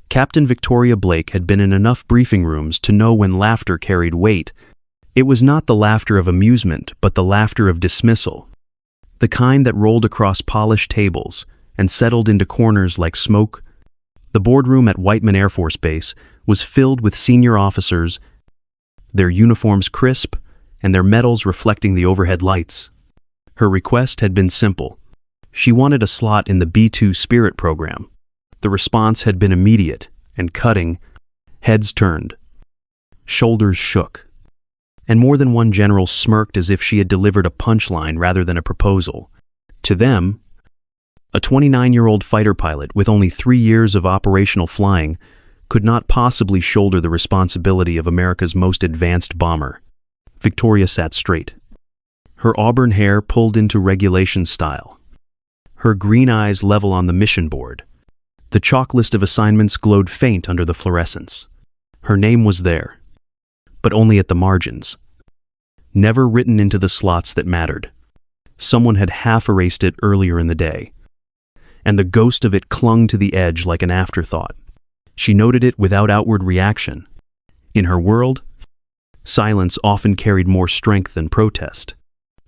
Captain Victoria Blake had been in enough briefing rooms to know when laughter carried weight. It was not the laughter of amusement, but the laughter of dismissal. The kind that rolled across polished tables and settled into corners like smoke. The boardroom at Whiteman Air Force Base was filled with senior officers, their uniforms crisp and their medals reflecting the overhead lights. Her request had been simple. She wanted a slot in the B-2 Spirit program. The response had been immediate and cutting. Heads turned. Shoulders shook. And more than one general smirked as if she had delivered a punchline rather than a proposal. To them, a 29-year-old fighter pilot with only 3 years of operational flying could not possibly shoulder the responsibility of America's most advanced bomber. Victoria sat straight. Her auburn hair pulled into regulation style. Her green eyes level on the mission board. The chalk list of assignments glowed faint under the fluorescence. Her name was there, but only at the margins. Never written into the slots that mattered. Someone had half erased it earlier in the day, and the ghost of it clung to the edge like an afterthought. She noted it without outward reaction. In her world, silence often carried more strength than protest.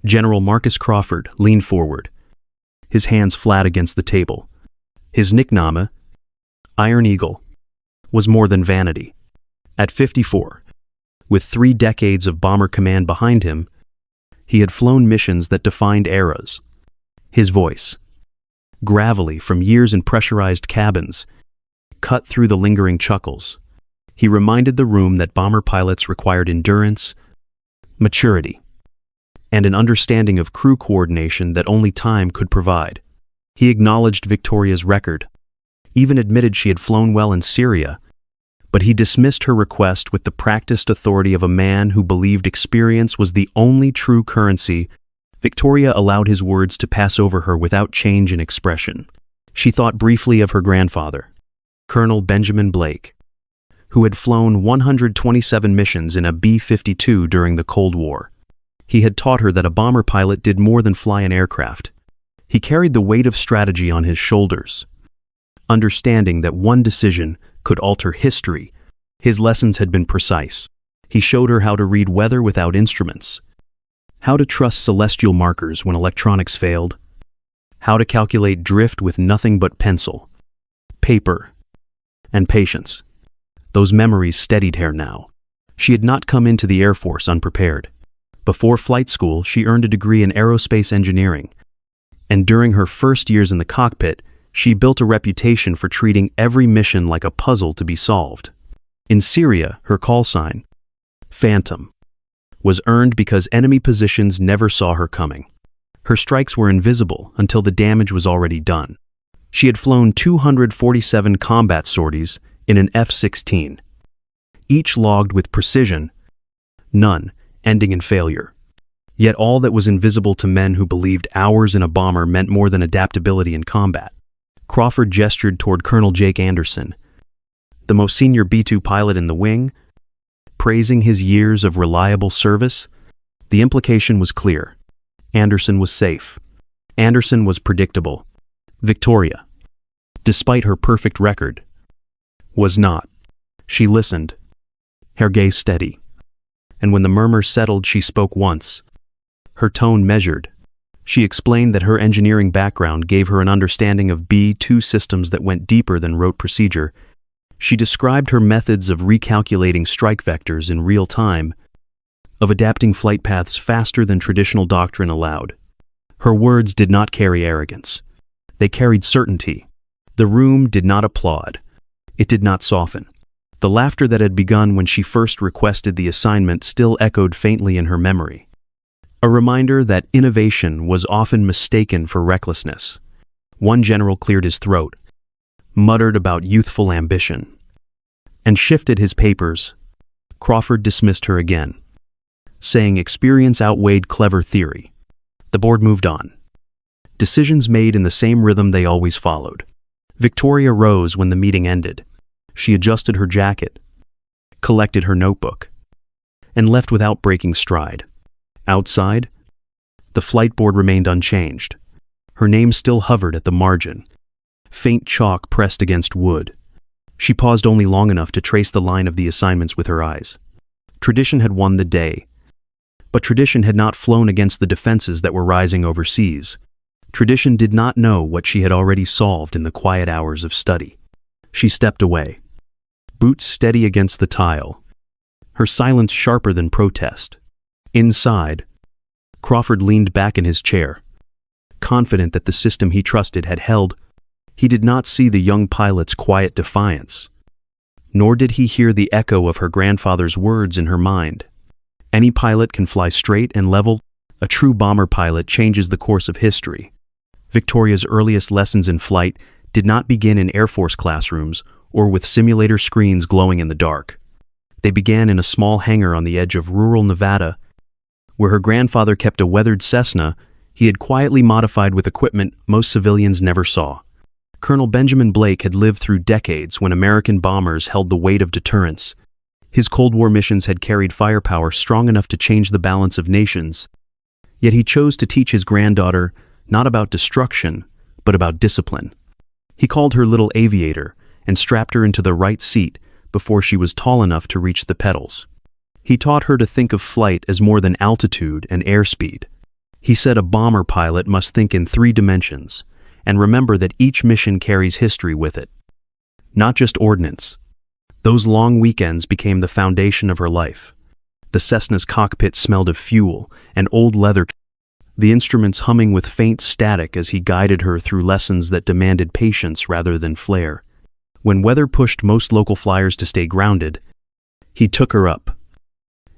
General Marcus Crawford leaned forward, his hands flat against the table. His nickname, Iron Eagle, was more than vanity. At 54, with 3 decades of bomber command behind him, he had flown missions that defined eras. His voice, gravelly from years in pressurized cabins, cut through the lingering chuckles. He reminded the room that bomber pilots required endurance, maturity, and an understanding of crew coordination that only time could provide. He acknowledged Victoria's record, even admitted she had flown well in Syria, but he dismissed her request with the practiced authority of a man who believed experience was the only true currency. Victoria allowed his words to pass over her without change in expression. She thought briefly of her grandfather, Colonel Benjamin Blake, who had flown 127 missions in a B-52 during the Cold War. He had taught her that a bomber pilot did more than fly an aircraft. He carried the weight of strategy on his shoulders. Understanding that one decision could alter history, his lessons had been precise. He showed her how to read weather without instruments, how to trust celestial markers when electronics failed, how to calculate drift with nothing but pencil, paper, and patience. Those memories steadied her now. She had not come into the Air Force unprepared. Before flight school, she earned a degree in aerospace engineering, and during her first years in the cockpit, she built a reputation for treating every mission like a puzzle to be solved. In Syria, her call sign, Phantom, was earned because enemy positions never saw her coming. Her strikes were invisible until the damage was already done. She had flown 247 combat sorties in an F-16, each logged with precision, none ending in failure. Yet all that was invisible to men who believed hours in a bomber meant more than adaptability in combat. Crawford gestured toward Colonel Jake Anderson, the most senior B-2 pilot in the wing, praising his years of reliable service. The implication was clear. Anderson was safe. Anderson was predictable. Victoria, despite her perfect record, was not. She listened, her gaze steady, and when the murmur settled, she spoke once. Her tone measured. She explained that her engineering background gave her an understanding of B-2 systems that went deeper than rote procedure. She described her methods of recalculating strike vectors in real time, of adapting flight paths faster than traditional doctrine allowed. Her words did not carry arrogance. They carried certainty. The room did not applaud. It did not soften. The laughter that had begun when she first requested the assignment still echoed faintly in her memory. A reminder that innovation was often mistaken for recklessness. One general cleared his throat, muttered about youthful ambition, and shifted his papers. Crawford dismissed her again, saying experience outweighed clever theory. The board moved on. Decisions made in the same rhythm they always followed. Victoria rose when the meeting ended. She adjusted her jacket, collected her notebook, and left without breaking stride. Outside, the flight board remained unchanged. Her name still hovered at the margin, faint chalk pressed against wood. She paused only long enough to trace the line of the assignments with her eyes. Tradition had won the day. But tradition had not flown against the defenses that were rising overseas. Tradition did not know what she had already solved in the quiet hours of study. She stepped away, boots steady against the tile, her silence sharper than protest. Inside, Crawford leaned back in his chair, confident that the system he trusted had held. He did not see the young pilot's quiet defiance, nor did he hear the echo of her grandfather's words in her mind. Any pilot can fly straight and level. A true bomber pilot changes the course of history. Victoria's earliest lessons in flight did not begin in Air Force classrooms or with simulator screens glowing in the dark. They began in a small hangar on the edge of rural Nevada, where her grandfather kept a weathered Cessna he had quietly modified with equipment most civilians never saw. Colonel Benjamin Blake had lived through decades when American bombers held the weight of deterrence. His Cold War missions had carried firepower strong enough to change the balance of nations. Yet he chose to teach his granddaughter not about destruction, but about discipline. He called her Little Aviator and strapped her into the right seat before she was tall enough to reach the pedals. He taught her to think of flight as more than altitude and airspeed. He said a bomber pilot must think in 3 dimensions and remember that each mission carries history with it, not just ordnance. Those long weekends became the foundation of her life. The Cessna's cockpit smelled of fuel and old leather, the instruments humming with faint static as he guided her through lessons that demanded patience rather than flair. When weather pushed most local flyers to stay grounded, he took her up,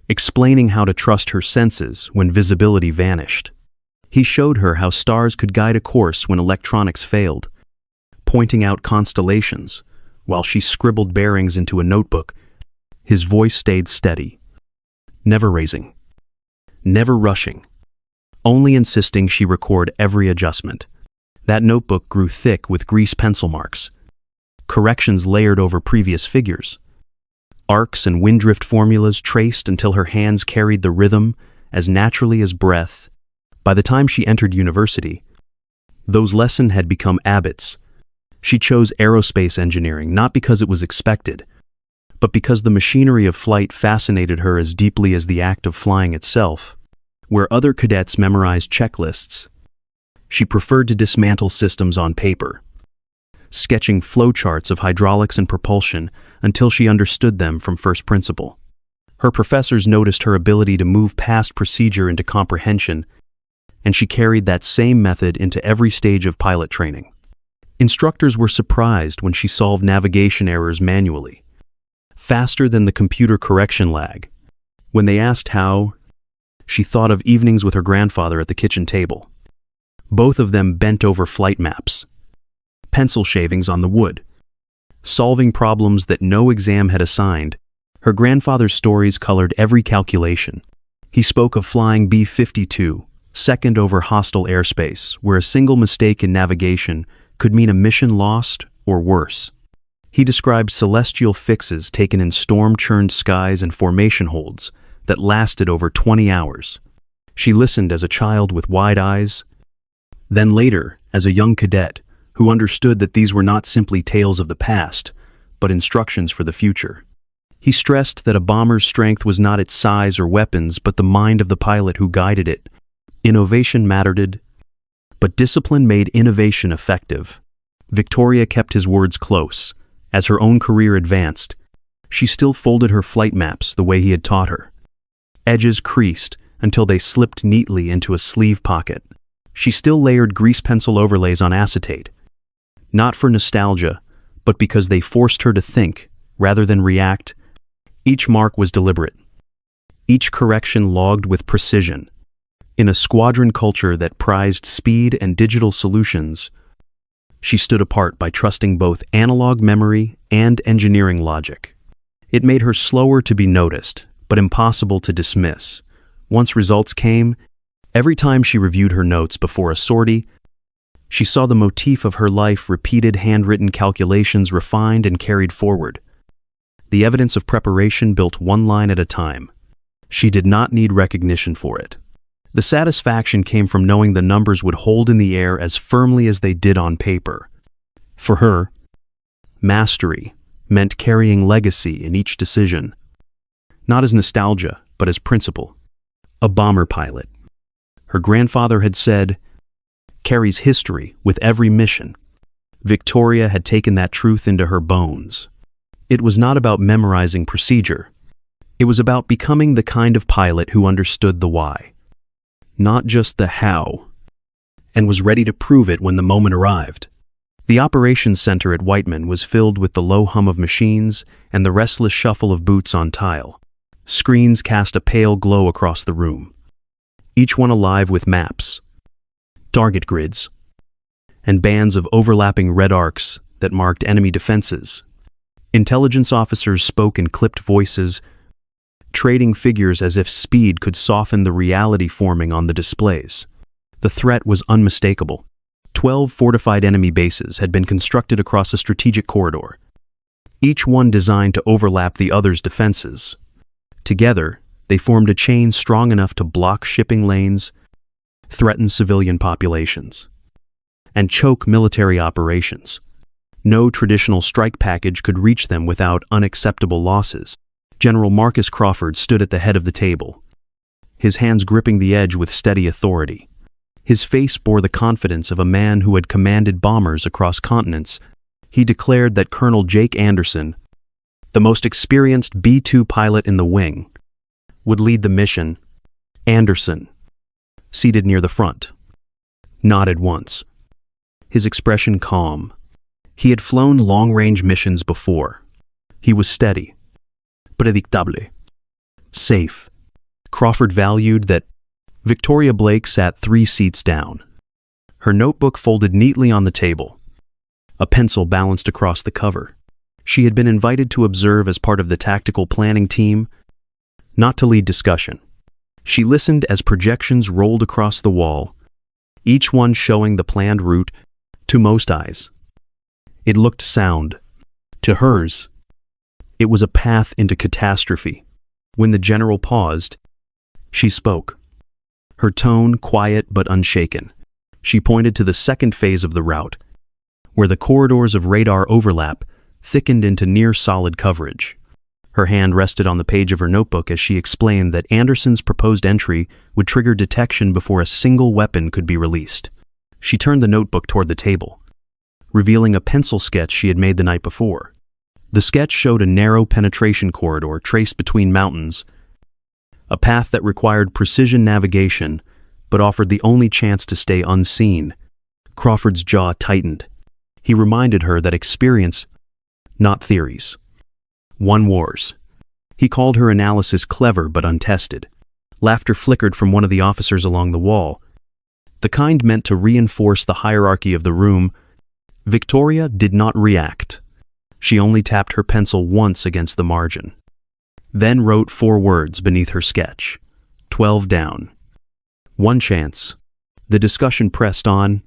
explaining how to trust her senses when visibility vanished. He showed her how stars could guide a course when electronics failed, pointing out constellations while she scribbled bearings into a notebook. His voice stayed steady, never raising, never rushing, only insisting she record every adjustment. That notebook grew thick with grease pencil marks, corrections layered over previous figures, arcs and windrift formulas traced until her hands carried the rhythm as naturally as breath. By the time she entered university, those lessons had become habits. She chose aerospace engineering not because it was expected, but because the machinery of flight fascinated her as deeply as the act of flying itself. Where other cadets memorized checklists, she preferred to dismantle systems on paper, sketching flowcharts of hydraulics and propulsion until she understood them from first principle. Her professors noticed her ability to move past procedure into comprehension, and she carried that same method into every stage of pilot training. Instructors were surprised when she solved navigation errors manually, faster than the computer correction lag. When they asked how, she thought of evenings with her grandfather at the kitchen table. Both of them bent over flight maps, pencil shavings on the wood, solving problems that no exam had assigned. Her grandfather's stories colored every calculation. He spoke of flying B-2, second over hostile airspace, where a single mistake in navigation could mean a mission lost or worse. He described celestial fixes taken in storm-churned skies and formation holds that lasted over 20 hours. She listened as a child with wide eyes, then later as a young cadet who understood that these were not simply tales of the past, but instructions for the future. He stressed that a bomber's strength was not its size or weapons, but the mind of the pilot who guided it. Innovation mattered, but discipline made innovation effective. Victoria kept his words close. As her own career advanced, she still folded her flight maps the way he had taught her. Edges creased until they slipped neatly into a sleeve pocket. She still layered grease pencil overlays on acetate, not for nostalgia, but because they forced her to think rather than react. Each mark was deliberate, each correction logged with precision. In a squadron culture that prized speed and digital solutions, she stood apart by trusting both analog memory and engineering logic. It made her slower to be noticed, but impossible to dismiss. Once results came, every time she reviewed her notes before a sortie, she saw the motif of her life: repeated handwritten calculations refined and carried forward. The evidence of preparation built one line at a time. She did not need recognition for it. The satisfaction came from knowing the numbers would hold in the air as firmly as they did on paper. For her, mastery meant carrying legacy in each decision. Not as nostalgia, but as principle. A bomber pilot. Her grandfather had said, carries history with every mission. Victoria had taken that truth into her bones. It was not about memorizing procedure. It was about becoming the kind of pilot who understood the why, not just the how, and was ready to prove it when the moment arrived. The operations center at Whiteman was filled with the low hum of machines and the restless shuffle of boots on tile. Screens cast a pale glow across the room, each one alive with maps, target grids, and bands of overlapping red arcs that marked enemy defenses. Intelligence officers spoke in clipped voices, trading figures as if speed could soften the reality forming on the displays. The threat was unmistakable. 12 fortified enemy bases had been constructed across a strategic corridor, each one designed to overlap the other's defenses. Together, they formed a chain strong enough to block shipping lanes, threaten civilian populations, and choke military operations. No traditional strike package could reach them without unacceptable losses. General Marcus Crawford stood at the head of the table, his hands gripping the edge with steady authority. His face bore the confidence of a man who had commanded bombers across continents. He declared that Colonel Jake Anderson, the most experienced B-2 pilot in the wing, would lead the mission. Anderson, seated near the front, nodded once, his expression calm. He had flown long-range missions before. He was steady, predictable, safe. Crawford valued that. Victoria Blake sat 3 seats down, her notebook folded neatly on the table, a pencil balanced across the cover. She had been invited to observe as part of the tactical planning team, not to lead discussion. She listened as projections rolled across the wall, each one showing the planned route to most eyes. It looked sound. To hers, it was a path into catastrophe. When the general paused, she spoke. Her tone quiet but unshaken. She pointed to the second phase of the route, where the corridors of radar overlap thickened into near-solid coverage. Her hand rested on the page of her notebook as she explained that Anderson's proposed entry would trigger detection before a single weapon could be released. She turned the notebook toward the table, revealing a pencil sketch she had made the night before. The sketch showed a narrow penetration corridor traced between mountains, a path that required precision navigation but offered the only chance to stay unseen. Crawford's jaw tightened. He reminded her that experience, not theories, won wars. He called her analysis clever but untested. Laughter flickered from one of the officers along the wall, the kind meant to reinforce the hierarchy of the room. Victoria did not react. She only tapped her pencil once against the margin, then wrote 4 words beneath her sketch. 12 down. One chance. The discussion pressed on.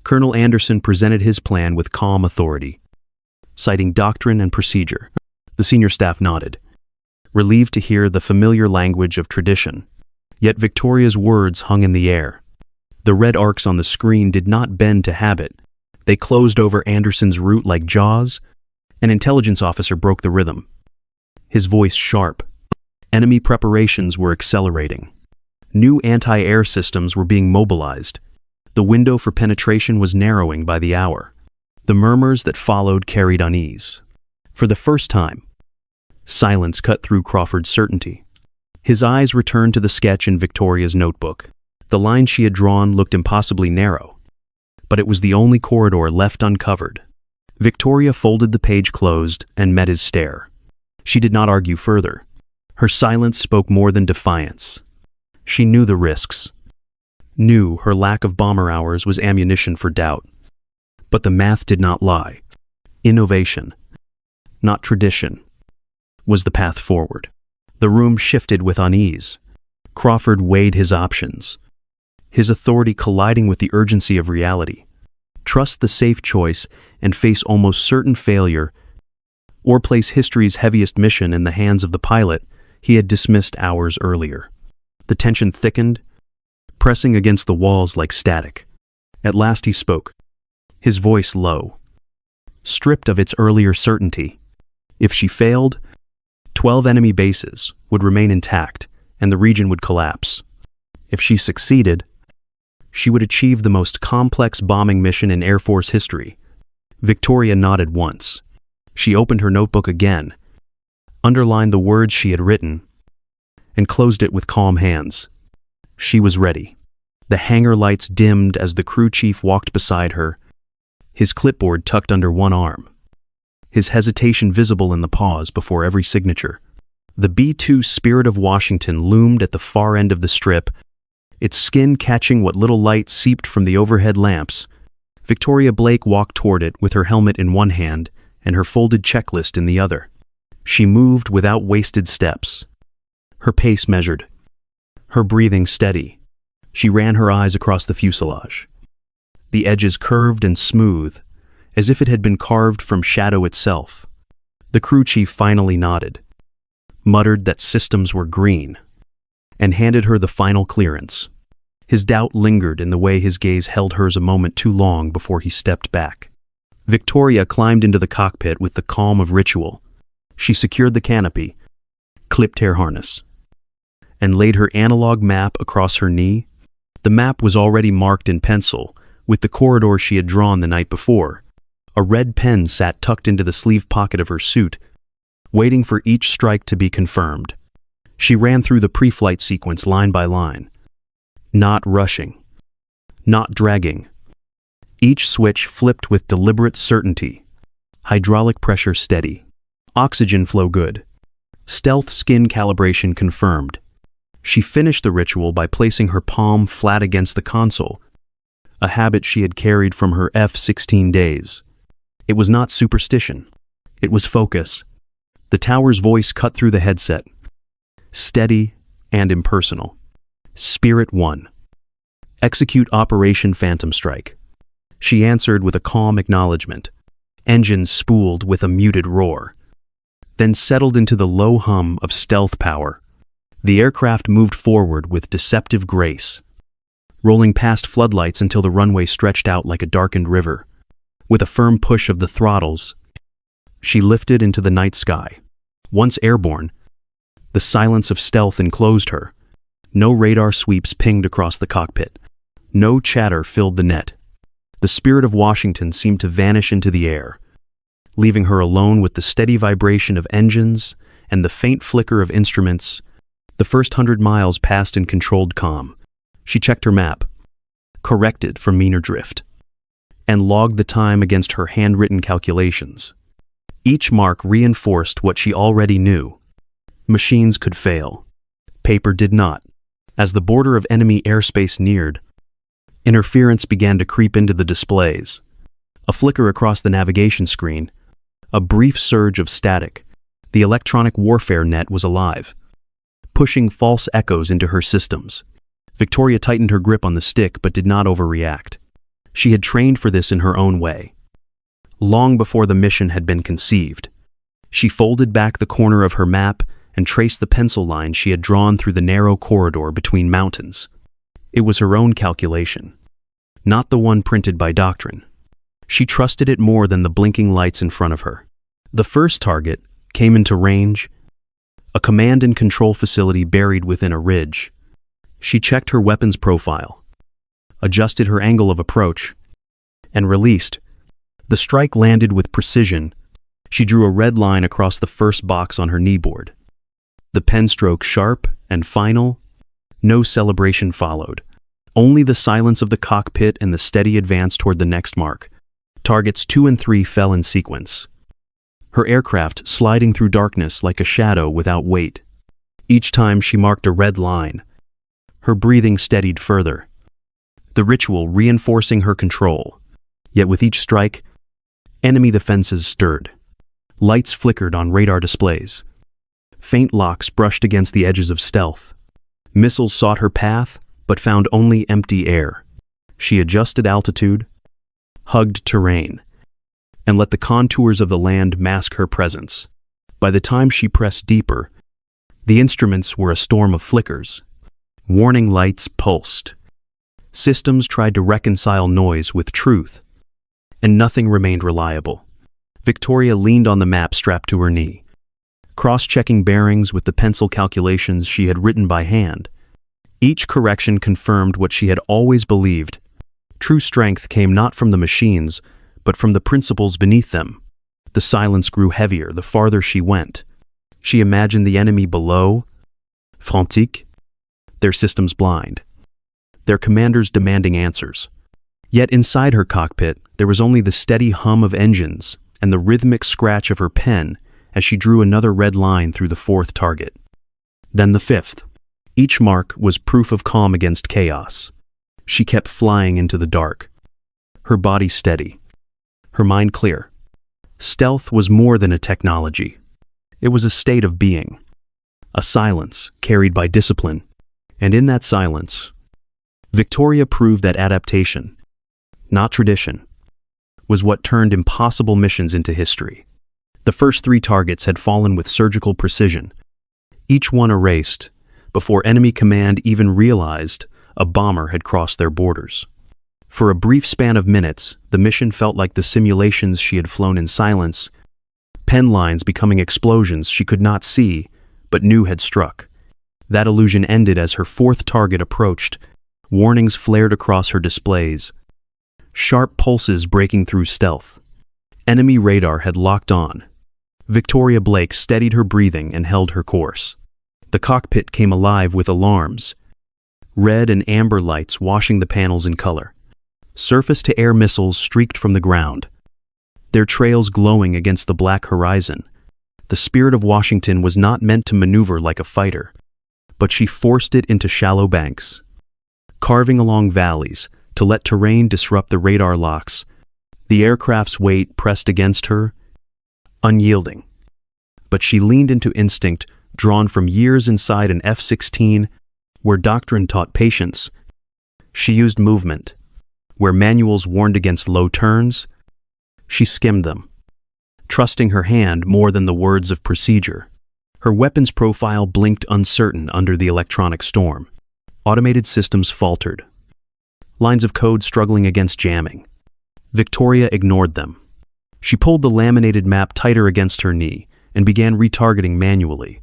Colonel Anderson presented his plan with calm authority, citing doctrine and procedure. The senior staff nodded, relieved to hear the familiar language of tradition. Yet Victoria's words hung in the air. The red arcs on the screen did not bend to habit. They closed over Anderson's route like jaws. An intelligence officer broke the rhythm, his voice sharp. Enemy preparations were accelerating. New anti-air systems were being mobilized. The window for penetration was narrowing by the hour. The murmurs that followed carried unease. For the first time, silence cut through Crawford's certainty. His eyes returned to the sketch in Victoria's notebook. The line she had drawn looked impossibly narrow, but it was the only corridor left uncovered. Victoria folded the page closed and met his stare. She did not argue further. Her silence spoke more than defiance. She knew the risks, knew her lack of bomber hours was ammunition for doubt. But the math did not lie. Innovation, not tradition, was the path forward. The room shifted with unease. Crawford weighed his options, his authority colliding with the urgency of reality. Trust the safe choice and face almost certain failure, or place history's heaviest mission in the hands of the pilot he had dismissed hours earlier. The tension thickened, pressing against the walls like static. At last he spoke, his voice low, stripped of its earlier certainty. If she failed, 12 enemy bases would remain intact and the region would collapse. If she succeeded, she would achieve the most complex bombing mission in Air Force history. Victoria nodded once. She opened her notebook again, underlined the words she had written, and closed it with calm hands. She was ready. The hangar lights dimmed as the crew chief walked beside her, his clipboard tucked under one arm, his hesitation visible in the pause before every signature. The B-2 Spirit of Washington loomed at the far end of the strip, its skin catching what little light seeped from the overhead lamps. Victoria Blake walked toward it with her helmet in one hand and her folded checklist in the other. She moved without wasted steps, her pace measured, her breathing steady. She ran her eyes across the fuselage. The edges curved and smooth, as if it had been carved from shadow itself. The crew chief finally nodded, muttered that systems were green, and handed her the final clearance. His doubt lingered in the way his gaze held hers a moment too long before he stepped back. Victoria climbed into the cockpit with the calm of ritual. She secured the canopy, clipped hair harness, and laid her analog map across her knee. The map was already marked in pencil, with the corridor she had drawn the night before. A red pen sat tucked into the sleeve pocket of her suit, waiting for each strike to be confirmed. She ran through the pre-flight sequence line by line, not rushing, not dragging. Each switch flipped with deliberate certainty. Hydraulic pressure steady. Oxygen flow good. Stealth skin calibration confirmed. She finished the ritual by placing her palm flat against the console, a habit she had carried from her F-16 days. It was not superstition. It was focus. The tower's voice cut through the headset, steady and impersonal. Spirit 1. Execute Operation Phantom Strike. She answered with a calm acknowledgement. Engines spooled with a muted roar, then settled into the low hum of stealth power. The aircraft moved forward with deceptive grace, rolling past floodlights until the runway stretched out like a darkened river. With a firm push of the throttles, she lifted into the night sky. Once airborne, the silence of stealth enclosed her. No radar sweeps pinged across the cockpit. No chatter filled the net. The Spirit of Washington seemed to vanish into the air, leaving her alone with the steady vibration of engines and the faint flicker of instruments. The first 100 miles passed in controlled calm. She checked her map, corrected for meaner drift, and logged the time against her handwritten calculations. Each mark reinforced what she already knew. Machines could fail. Paper did not. As the border of enemy airspace neared, interference began to creep into the displays. A flicker across the navigation screen, a brief surge of static. The electronic warfare net was alive, pushing false echoes into her systems. Victoria tightened her grip on the stick but did not overreact. She had trained for this in her own way. Long before the mission had been conceived, she folded back the corner of her map and traced the pencil line she had drawn through the narrow corridor between mountains. It was her own calculation, not the one printed by doctrine. She trusted it more than the blinking lights in front of her. The first target came into range, a command and control facility buried within a ridge. She checked her weapons profile, adjusted her angle of approach, and released. The strike landed with precision. She drew a red line across the first box on her kneeboard. The pen stroke sharp and final. No celebration followed. Only the silence of the cockpit and the steady advance toward the next mark. Targets 2 and 3 fell in sequence, her aircraft sliding through darkness like a shadow without weight. Each time she marked a red line, her breathing steadied further, the ritual reinforcing her control. Yet with each strike, enemy defenses stirred. Lights flickered on radar displays. Faint locks brushed against the edges of stealth. Missiles sought her path, but found only empty air. She adjusted altitude, hugged terrain, and let the contours of the land mask her presence. By the time she pressed deeper, the instruments were a storm of flickers. Warning lights pulsed. Systems tried to reconcile noise with truth, and nothing remained reliable. Victoria leaned on the map strapped to her knee, cross-checking bearings with the pencil calculations she had written by hand. Each correction confirmed what she had always believed. True strength came not from the machines, but from the principles beneath them. The silence grew heavier the farther she went. She imagined the enemy below, frantic, their systems blind, their commanders demanding answers. Yet inside her cockpit, there was only the steady hum of engines and the rhythmic scratch of her pen as she drew another red line through the fourth target. Then the fifth. Each mark was proof of calm against chaos. She kept flying into the dark, her body steady, her mind clear. Stealth was more than a technology. It was a state of being, a silence carried by discipline. And in that silence, Victoria proved that adaptation, not tradition, was what turned impossible missions into history. The first 3 targets had fallen with surgical precision, each one erased before enemy command even realized a bomber had crossed their borders. For a brief span of minutes, the mission felt like the simulations she had flown in silence, pen lines becoming explosions she could not see but knew had struck. That illusion ended as her 4th target approached. Warnings flared across her displays, sharp pulses breaking through stealth. Enemy radar had locked on. Victoria Blake steadied her breathing and held her course. The cockpit came alive with alarms, red and amber lights washing the panels in color. Surface-to-air missiles streaked from the ground, their trails glowing against the black horizon. The spirit of Washington was not meant to maneuver like a fighter, but she forced it into shallow banks, carving along valleys to let terrain disrupt the radar locks. The aircraft's weight pressed against her, unyielding. But she leaned into instinct, drawn from years inside an F-16, where doctrine taught patience. She used movement. Where manuals warned against low turns, she skimmed them, trusting her hand more than the words of procedure. Her weapons profile blinked uncertain under the electronic storm. Automated systems faltered, lines of code struggling against jamming. Victoria ignored them. She pulled the laminated map tighter against her knee and began retargeting manually.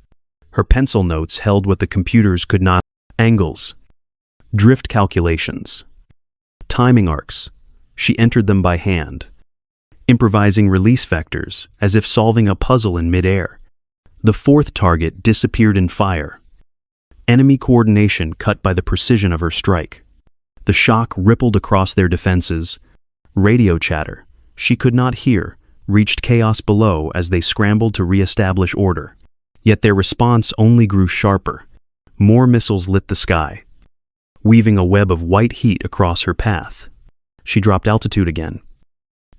Her pencil notes held what the computers could not: angles, drift calculations, timing arcs. She entered them by hand, improvising release vectors as if solving a puzzle in midair. The 4th target disappeared in fire, enemy coordination cut by the precision of her strike. The shock rippled across their defenses. Radio chatter she could not hear reached chaos below as they scrambled to re-establish order. Yet their response only grew sharper. More missiles lit the sky, weaving a web of white heat across her path. She dropped altitude again.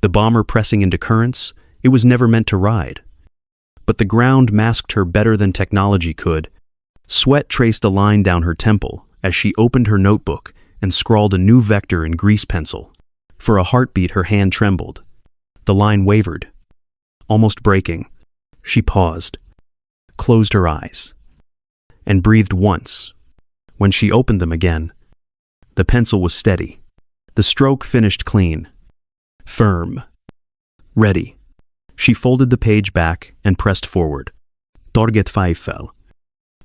The bomber pressing into currents it was never meant to ride. But the ground masked her better than technology could. Sweat traced a line down her temple as she opened her notebook and scrawled a new vector in grease pencil. For a heartbeat her hand trembled. The line wavered, almost breaking. She paused, closed her eyes, and breathed once. When she opened them again, the pencil was steady. The stroke finished clean, firm, ready. She folded the page back and pressed forward. Target 5 fell.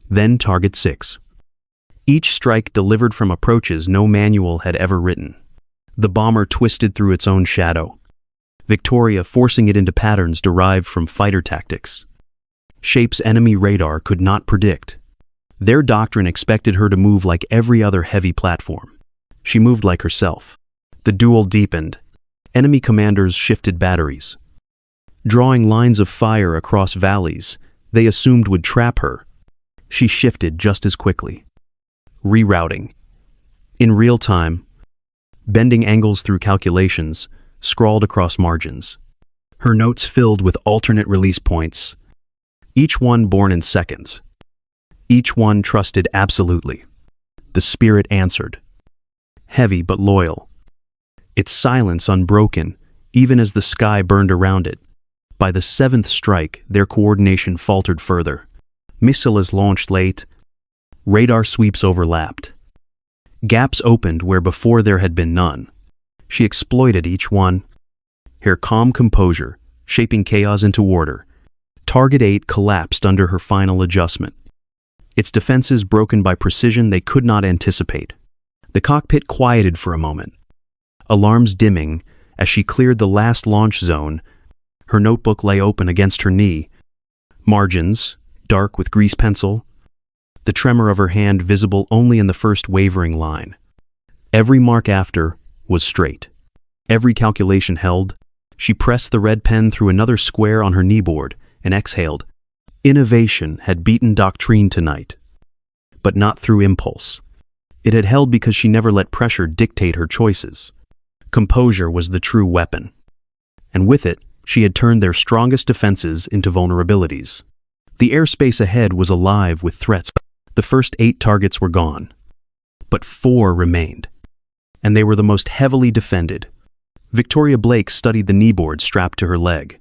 Then Target 6. Each strike delivered from approaches no manual had ever written. The bomber twisted through its own shadow, Victoria forcing it into patterns derived from fighter tactics, shapes enemy radar could not predict. Their doctrine expected her to move like every other heavy platform. She moved like herself. The duel deepened. Enemy commanders shifted batteries, drawing lines of fire across valleys they assumed would trap her. She shifted just as quickly, rerouting. In real time, bending angles through calculations, scrawled across margins. Her notes filled with alternate release points, each one born in seconds. Each one trusted absolutely. The spirit answered, heavy but loyal, its silence unbroken, even as the sky burned around it. By the 7th strike, their coordination faltered further. Missiles launched late, radar sweeps overlapped. Gaps opened where before there had been none. She exploited each one. Her calm composure shaping chaos into order. Target 8 collapsed under her final adjustment, its defenses broken by precision they could not anticipate. The cockpit quieted for a moment, alarms dimming as she cleared the last launch zone. Her notebook lay open against her knee, margins dark with grease pencil, the tremor of her hand visible only in the first wavering line. Every mark after was straight. Every calculation held. She pressed the red pen through another square on her kneeboard and exhaled. Innovation had beaten doctrine tonight, but not through impulse. It had held because she never let pressure dictate her choices. Composure was the true weapon, and with it, she had turned their strongest defenses into vulnerabilities. The airspace ahead was alive with threats. The first 8 targets were gone, but 4 remained, and they were the most heavily defended. Victoria Blake studied the kneeboard strapped to her leg.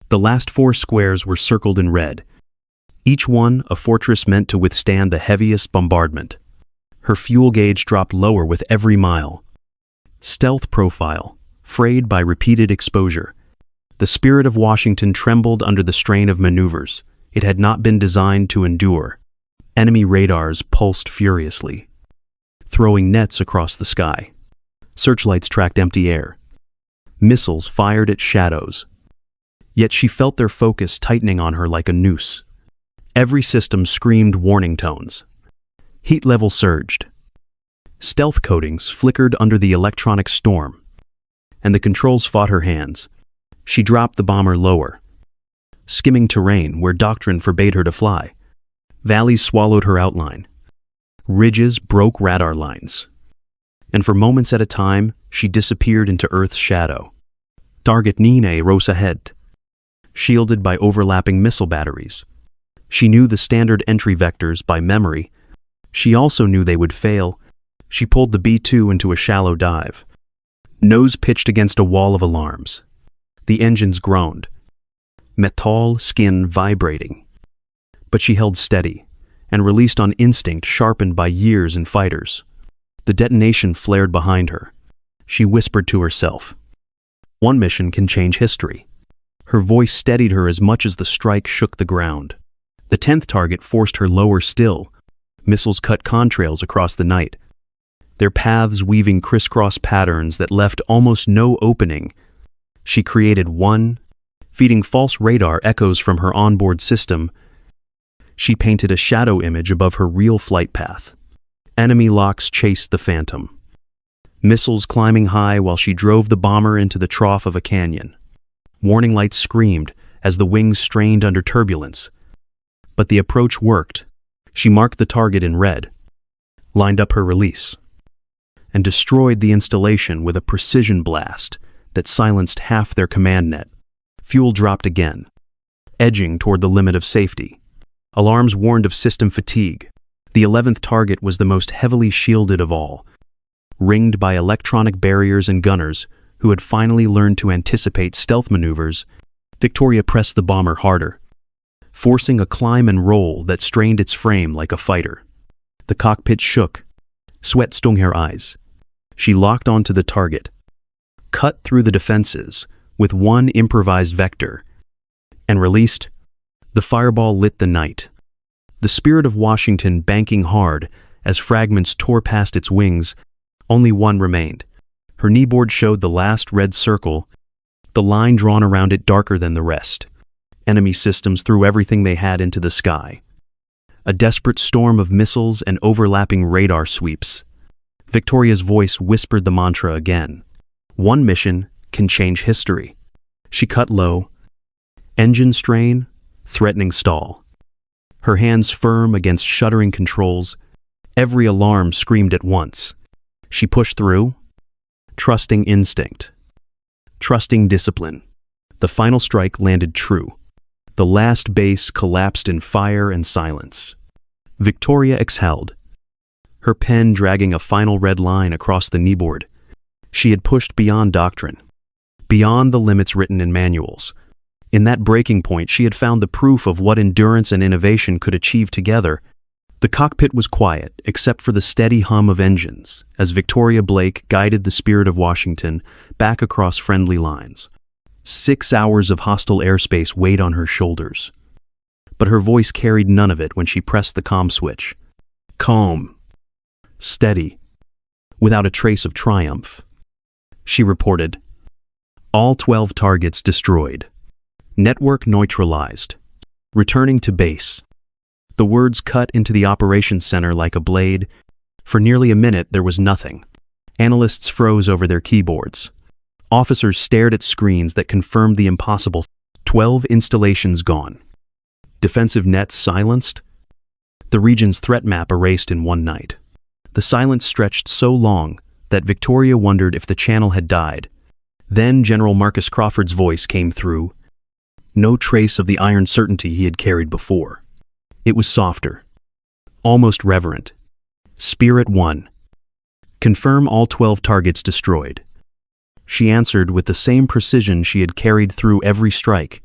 The last 4 squares were circled in red, each one a fortress meant to withstand the heaviest bombardment. Her fuel gauge dropped lower with every mile. Stealth profile, frayed by repeated exposure. The spirit of Washington trembled under the strain of maneuvers. It had not been designed to endure. Enemy radars pulsed furiously, throwing nets across the sky. Searchlights tracked empty air. Missiles fired at shadows. Yet she felt their focus tightening on her like a noose. Every system screamed warning tones. Heat level surged. Stealth coatings flickered under the electronic storm, and the controls fought her hands. She dropped the bomber lower, skimming terrain where doctrine forbade her to fly. Valleys swallowed her outline. Ridges broke radar lines. And for moments at a time, she disappeared into Earth's shadow. Target 9 rose ahead, shielded by overlapping missile batteries. She knew the standard entry vectors by memory. She also knew they would fail. She pulled the B-2 into a shallow dive. Nose pitched against a wall of alarms. The engines groaned, metal skin vibrating. But she held steady and released on instinct sharpened by years in fighters. The detonation flared behind her. She whispered to herself, "One mission can change history." Her voice steadied her as much as the strike shook the ground. The 10th target forced her lower still. Missiles cut contrails across the night, their paths weaving crisscross patterns that left almost no opening. She created one, feeding false radar echoes from her onboard system. She painted a shadow image above her real flight path. Enemy locks chased the Phantom, missiles climbing high while she drove the bomber into the trough of a canyon. Warning lights screamed as the wings strained under turbulence. But the approach worked. She marked the target in red, lined up her release, and destroyed the installation with a precision blast that silenced half their command net. Fuel dropped again, edging toward the limit of safety. Alarms warned of system fatigue. The 11th target was the most heavily shielded of all, ringed by electronic barriers and gunners who had finally learned to anticipate stealth maneuvers. Victoria pressed the bomber harder, forcing a climb and roll that strained its frame like a fighter. The cockpit shook. Sweat stung her eyes. She locked onto the target, cut through the defenses with one improvised vector, and released. The fireball lit the night. The spirit of Washington banking hard as fragments tore past its wings. Only one remained. Her kneeboard showed the last red circle, the line drawn around it darker than the rest. Enemy systems threw everything they had into the sky. A desperate storm of missiles and overlapping radar sweeps. Victoria's voice whispered the mantra again. One mission can change history. She cut low. Engine strain, threatening stall. Her hands firm against shuddering controls. Every alarm screamed at once. She pushed through, trusting instinct, trusting discipline. The final strike landed true. The last base collapsed in fire and silence. Victoria exhaled, her pen dragging a final red line across the kneeboard. She had pushed beyond doctrine, beyond the limits written in manuals. In that breaking point, she had found the proof of what endurance and innovation could achieve together. The cockpit was quiet, except for the steady hum of engines, as Victoria Blake guided the spirit of Washington back across friendly lines. 6 hours of hostile airspace weighed on her shoulders. But her voice carried none of it when she pressed the comm switch. Calm. Steady. Without a trace of triumph. She reported, all 12 targets destroyed. Network neutralized. Returning to base. The words cut into the operations center like a blade. For nearly a minute, there was nothing. Analysts froze over their keyboards. Officers stared at screens that confirmed the impossible. 12 installations gone. Defensive nets silenced. The region's threat map erased in one night. The silence stretched so long that Victoria wondered if the channel had died. Then General Marcus Crawford's voice came through. No trace of the iron certainty he had carried before. It was softer. Almost reverent. Spirit 1. Confirm all 12 targets destroyed. She answered with the same precision she had carried through every strike.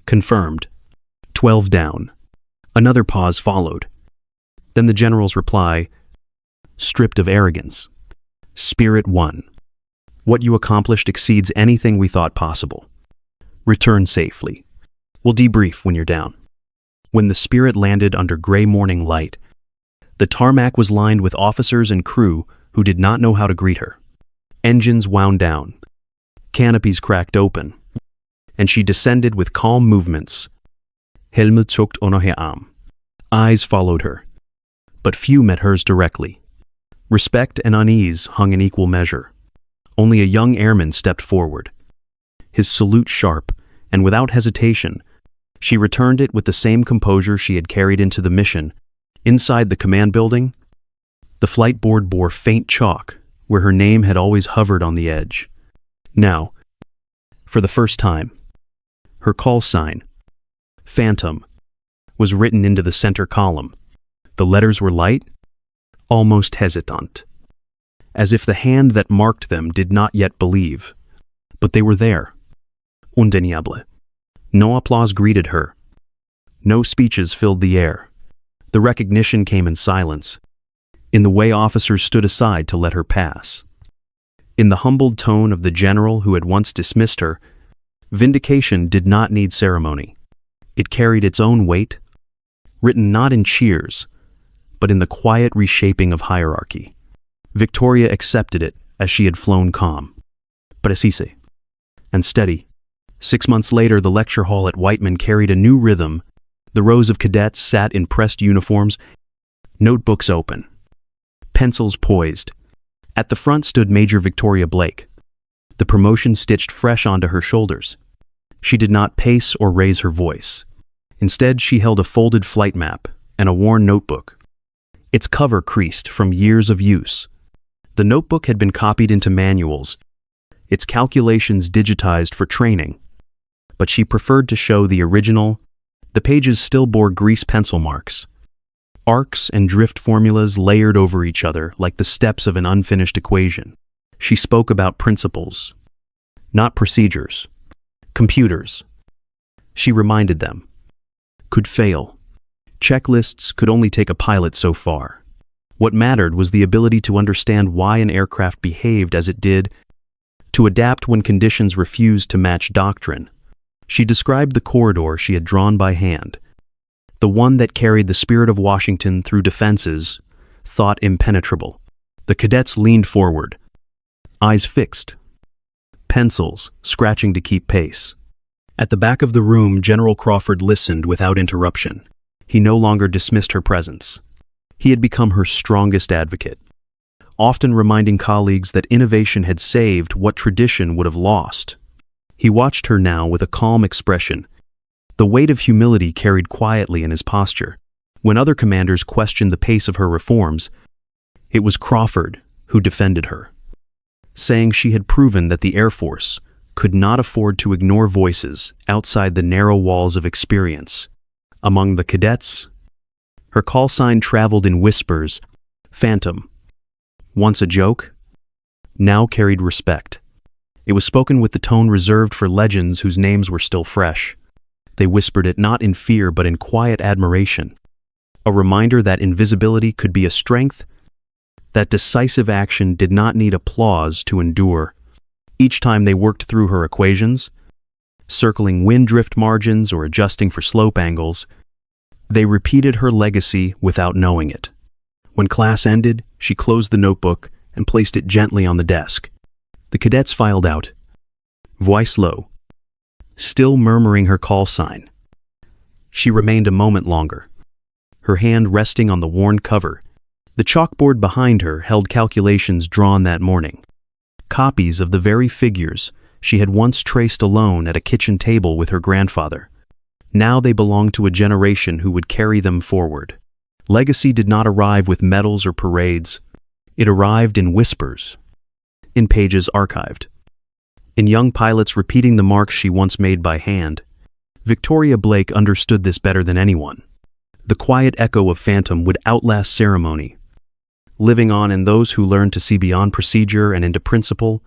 Confirmed. 12 down. Another pause followed. Then the general's reply, stripped of arrogance. Spirit 1. What you accomplished exceeds anything we thought possible. Return safely. We'll debrief when you're down. When the Spirit landed under gray morning light, the tarmac was lined with officers and crew who did not know how to greet her. Engines wound down. Canopies cracked open. And she descended with calm movements. Helme zuckt under her Arm. Eyes followed her. But few met hers directly. Respect and unease hung in equal measure. Only a young airman stepped forward. His salute sharp, and without hesitation, she returned it with the same composure she had carried into the mission. Inside the command building, the flight board bore faint chalk, where her name had always hovered on the edge. Now, for the first time, her call sign, Phantom, was written into the center column. The letters were light, almost hesitant, as if the hand that marked them did not yet believe. But they were there. Undeniable. No applause greeted her. No speeches filled the air. The recognition came in silence, in the way officers stood aside to let her pass. In the humbled tone of the general who had once dismissed her, vindication did not need ceremony. It carried its own weight, written not in cheers, but in the quiet reshaping of hierarchy. Victoria accepted it as she had flown calm, precise, and steady. 6 months later, the lecture hall at Whiteman carried a new rhythm. The rows of cadets sat in pressed uniforms, notebooks open, pencils poised. At the front stood Major Victoria Blake, the promotion stitched fresh onto her shoulders. She did not pace or raise her voice. Instead, she held a folded flight map and a worn notebook. Its cover creased from years of use. The notebook had been copied into manuals, its calculations digitized for training. But she preferred to show the original. The pages still bore grease pencil marks. Arcs and drift formulas layered over each other like the steps of an unfinished equation. She spoke about principles, not procedures. Computers, she reminded them, could fail. Checklists could only take a pilot so far. What mattered was the ability to understand why an aircraft behaved as it did, to adapt when conditions refused to match doctrine. She described the corridor she had drawn by hand, the one that carried the spirit of Washington through defenses, thought impenetrable. The cadets leaned forward, eyes fixed, pencils scratching to keep pace. At the back of the room, General Crawford listened without interruption. He no longer dismissed her presence. He had become her strongest advocate, often reminding colleagues that innovation had saved what tradition would have lost. He watched her now with a calm expression. The weight of humility carried quietly in his posture. When other commanders questioned the pace of her reforms, it was Crawford who defended her, saying she had proven that the Air Force could not afford to ignore voices outside the narrow walls of experience. Among the cadets, her call sign traveled in whispers. Phantom, once a joke, now carried respect. It was spoken with the tone reserved for legends whose names were still fresh. They whispered it not in fear but in quiet admiration, a reminder that invisibility could be a strength, that decisive action did not need applause to endure. Each time they worked through her equations, circling wind drift margins or adjusting for slope angles. They repeated her legacy without knowing it. When class ended, she closed the notebook and placed it gently on the desk. The cadets filed out, voice low, still murmuring her call sign. She remained a moment longer, her hand resting on the worn cover. The chalkboard behind her held calculations drawn that morning, copies of the very figures she had once traced alone at a kitchen table with her grandfather. Now they belonged to a generation who would carry them forward. Legacy did not arrive with medals or parades. It arrived in whispers, in pages archived, in young pilots repeating the marks she once made by hand. Victoria Blake understood this better than anyone. The quiet echo of Phantom would outlast ceremony, living on in those who learned to see beyond procedure and into principle.